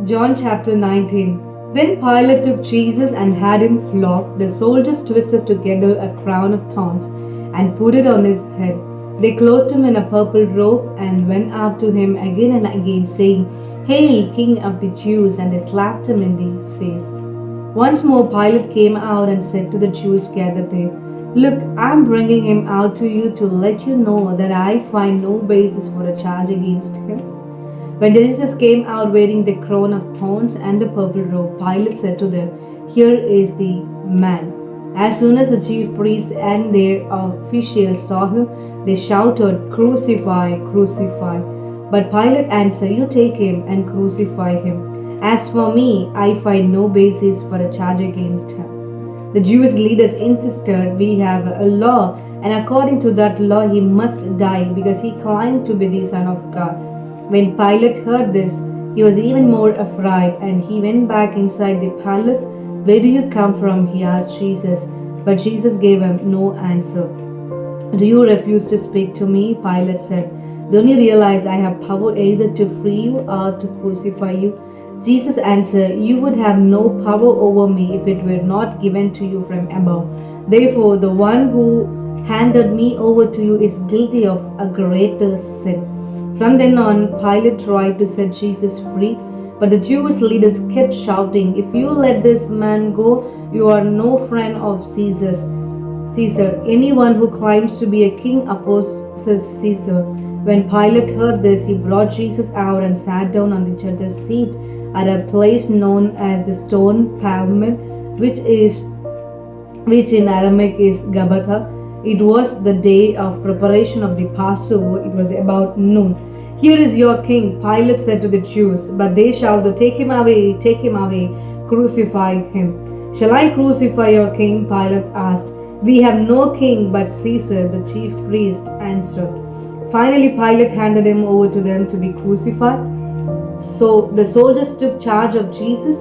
John chapter 19. Then Pilate took Jesus and had him flogged. The soldiers twisted together a crown of thorns and put it on his head. They clothed him in a purple robe and went up to him again and again, saying, "Hail, King of the Jews!" And they slapped him in the face. Once more Pilate came out and said to the Jews gathered there, "Look, I am bringing him out to you to let you know that I find no basis for a charge against him." When Jesus came out wearing the crown of thorns and the purple robe, Pilate said to them, "Here is the man." As soon as the chief priests and their officials saw him, they shouted, "Crucify, crucify." But Pilate answered, "You take him and crucify him. As for me, I find no basis for a charge against him." The Jewish leaders insisted, "We have a law, and according to that law he must die because he claimed to be the Son of God." When Pilate heard this, he was even more afraid, and he went back inside the palace. "Where do you come from?" he asked Jesus. But Jesus gave him no answer. "Do you refuse to speak to me?" Pilate said. "Don't you realize I have power either to free you or to crucify you?" Jesus answered, "You would have no power over me if it were not given to you from above. Therefore, the one who handed me over to you is guilty of a greater sin." From then on, Pilate tried to set Jesus free, but the Jewish leaders kept shouting, "If you let this man go, you are no friend of Caesar. Anyone who claims to be a king opposes Caesar." When Pilate heard this, he brought Jesus out and sat down on the judge's seat at a place known as the stone pavement, which in Aramaic is Gabbatha. It was the day of preparation of the Passover. It was about noon. "Here is your king," Pilate said to the Jews. But they shouted, "Take him away, crucify him." "Shall I crucify your king?" Pilate asked. "We have no king but Caesar," the chief priest answered. Finally, Pilate handed him over to them to be crucified. So the soldiers took charge of Jesus.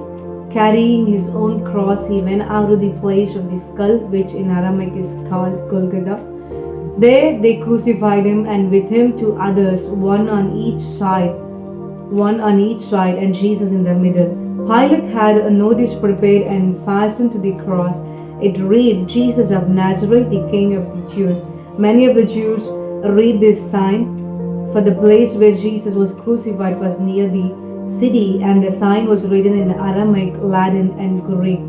Carrying his own cross, he went out to the place of the skull, which in Aramaic is called Golgotha. There they crucified him, and with him two others, one on each side, and Jesus in the middle. Pilate had a notice prepared and fastened to the cross. It read, "Jesus of Nazareth, the King of the Jews." Many of the Jews read this sign, for the place where Jesus was crucified was near the city, and the sign was written in Aramaic, Latin, and Greek.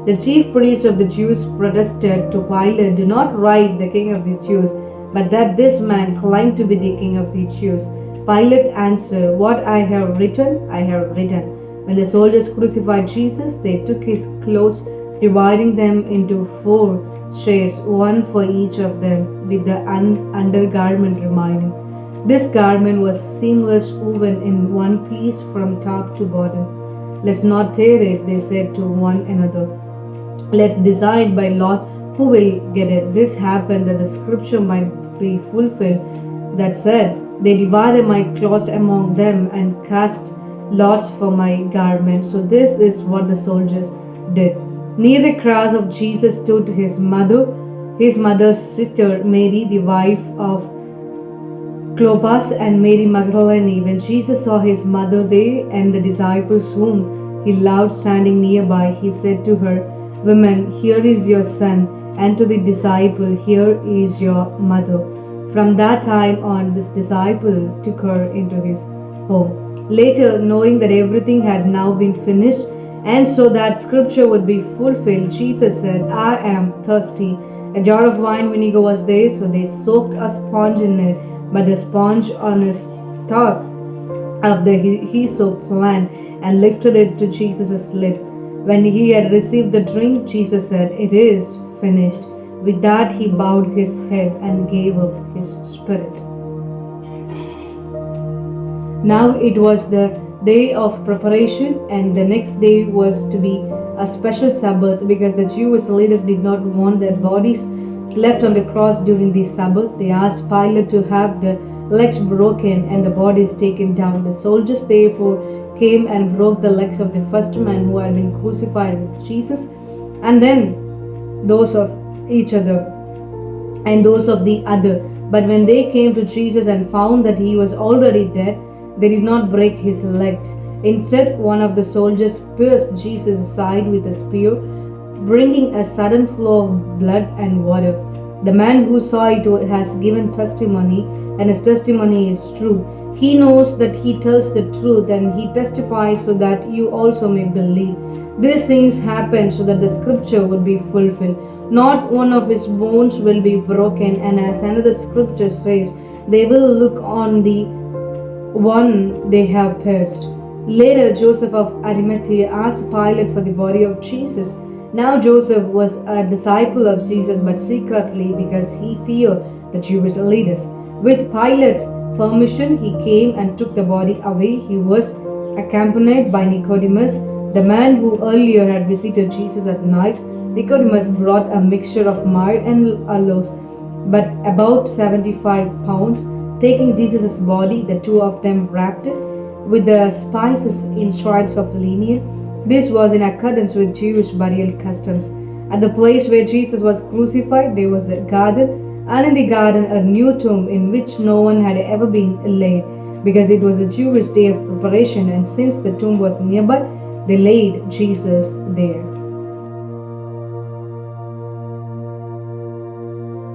The chief priests of the Jews protested to Pilate, "Do not write the King of the Jews, but that this man claimed to be the King of the Jews." Pilate answered, "What I have written, I have written." When the soldiers crucified Jesus, they took his clothes, dividing them into 4 shares, one for each of them, with the undergarment remaining. This garment was seamless, woven in one piece from top to bottom. "Let's not tear it," they said to one another. "Let's decide by lot who will get it." This happened that the scripture might be fulfilled that said, "They divided my clothes among them and cast lots for my garment." So this is what the soldiers did. Near the cross of Jesus stood his mother's sister Mary, the wife of Clopas, and Mary Magdalene. When Jesus saw his mother there and the disciples whom he loved standing nearby, he said to her, "Woman, here is your son," and to the disciple, "Here is your mother." From that time on, this disciple took her into his home. Later, knowing that everything had now been finished, and so that scripture would be fulfilled, Jesus said, "I am thirsty." A jar of wine vinegar was there, so they soaked a sponge in it, but the sponge on a stalk of the hyssop plant, and lifted it to Jesus' lip. When he had received the drink, Jesus said, "It is finished." With that, he bowed his head and gave up his spirit. Now it was the day of preparation, and the next day was to be a special Sabbath, because the Jewish leaders did not want their bodies left on the cross during the Sabbath. They asked Pilate to have the legs broken and the bodies taken down. The soldiers therefore came and broke the legs of the first man who had been crucified with Jesus, and then those of each other and those of the other. But when they came to Jesus and found that he was already dead, they did not break his legs. Instead, one of the soldiers pierced Jesus' side with a spear, bringing a sudden flow of blood and water. The man who saw it has given testimony, and his testimony is true. He knows that he tells the truth, and he testifies so that you also may believe. These things happened so that the scripture would be fulfilled. Not one of his bones will be broken, and as another scripture says, they will look on the one they have pierced. Later, Joseph of Arimathea asked Pilate for the body of Jesus. Now Joseph was a disciple of Jesus, but secretly because he feared the Jewish leaders. With Pilate's permission, he came and took the body away. He was accompanied by Nicodemus, the man who earlier had visited Jesus at night. Nicodemus brought a mixture of myrrh and aloes, but about 75 pounds. Taking Jesus' body, the two of them wrapped it with the spices in strips of linen. This was in accordance with Jewish burial customs. At the place where Jesus was crucified, there was a garden, and in the garden a new tomb in which no one had ever been laid, because it was the Jewish day of preparation, and since the tomb was nearby, they laid Jesus there.